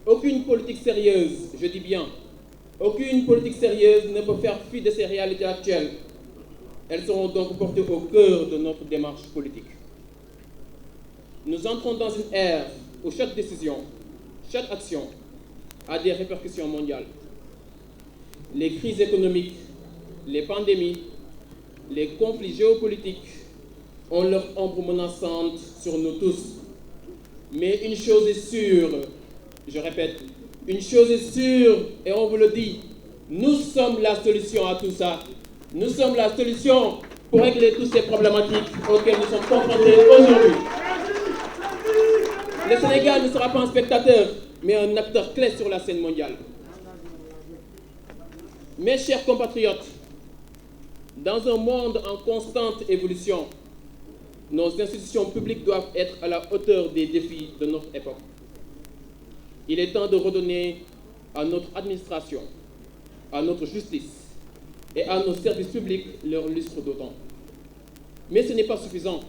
Aucune politique sérieuse, je dis bien, aucune politique sérieuse ne peut faire fi de ces réalités actuelles. Elles seront donc portées au cœur de notre démarche politique. Nous entrons dans une ère où chaque décision, chaque action a des répercussions mondiales. Les crises économiques, les pandémies, les conflits géopolitiques ont leur ombre menaçante sur nous tous. Mais une chose est sûre, je répète, une chose est sûre, et on vous le dit, nous sommes la solution à tout ça. Nous sommes la solution pour régler toutes ces problématiques auxquelles nous sommes confrontés aujourd'hui. Le Sénégal ne sera pas un spectateur, mais un acteur clé sur la scène mondiale. Mes chers compatriotes, dans un monde en constante évolution, nos institutions publiques doivent être à la hauteur des défis de notre époque. Il est temps de redonner à notre administration, à notre justice et à nos services publics leur lustre d'autant. Mais ce n'est pas suffisant.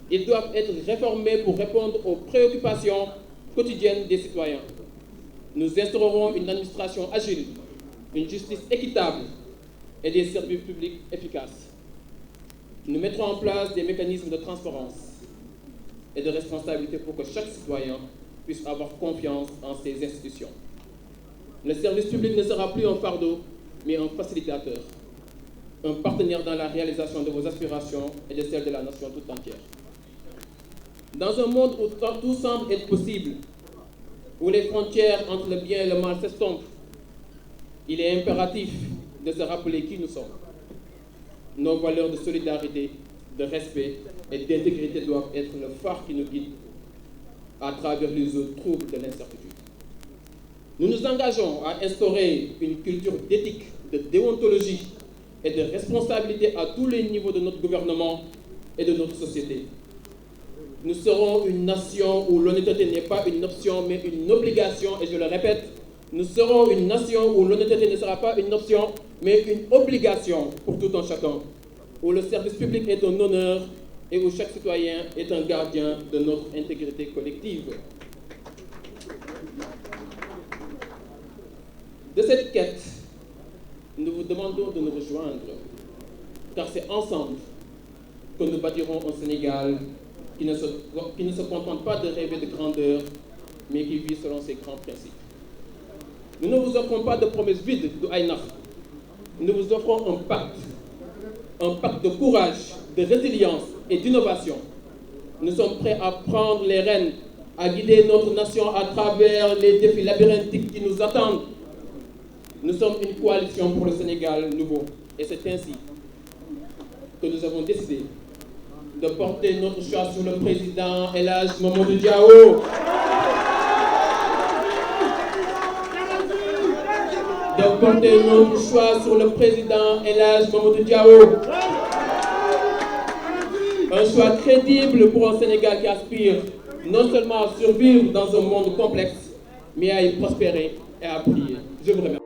Ils doivent être réformés pour répondre aux préoccupations quotidiennes des citoyens. Nous instaurerons une administration agile, une justice équitable et des services publics efficaces. Nous mettrons en place des mécanismes de transparence et de responsabilité pour que chaque citoyen puisse avoir confiance en ces institutions. Le service public ne sera plus un fardeau, mais un facilitateur, un partenaire dans la réalisation de vos aspirations et de celles de la nation toute entière. Dans un monde où tout semble être possible, où les frontières entre le bien et le mal s'estompent, il est impératif de se rappeler qui nous sommes. Nos valeurs de solidarité, de respect et d'intégrité doivent être le phare qui nous guide à travers les eaux troubles de l'incertitude. Nous nous engageons à instaurer une culture d'éthique, de déontologie et de responsabilité à tous les niveaux de notre gouvernement et de notre société. Nous serons une nation où l'honnêteté n'est pas une option mais une obligation, et je le répète, nous serons une nation où l'honnêteté ne sera pas une option mais une obligation pour tout un chacun, où le service public est un honneur et où chaque citoyen est un gardien de notre intégrité collective. De cette quête, nous vous demandons de nous rejoindre, car c'est ensemble que nous bâtirons un Sénégal qui ne se contente pas de rêver de grandeur, mais qui vit selon ses grands principes. Nous ne vous offrons pas de promesses vides de Aïnaf. Nous vous offrons un pacte de courage, de résilience et d'innovation. Nous sommes prêts à prendre les rênes, à guider notre nation à travers les défis labyrinthiques qui nous attendent. Nous sommes une coalition pour le Sénégal nouveau, et c'est ainsi que nous avons décidé de porter notre choix sur le président El Hadji Mamadou Diao. De porter notre choix sur le président El Hadji Mamadou Diao. Un choix crédible pour un Sénégal qui aspire non seulement à survivre dans un monde complexe, mais à y prospérer et à briller. Je vous remercie.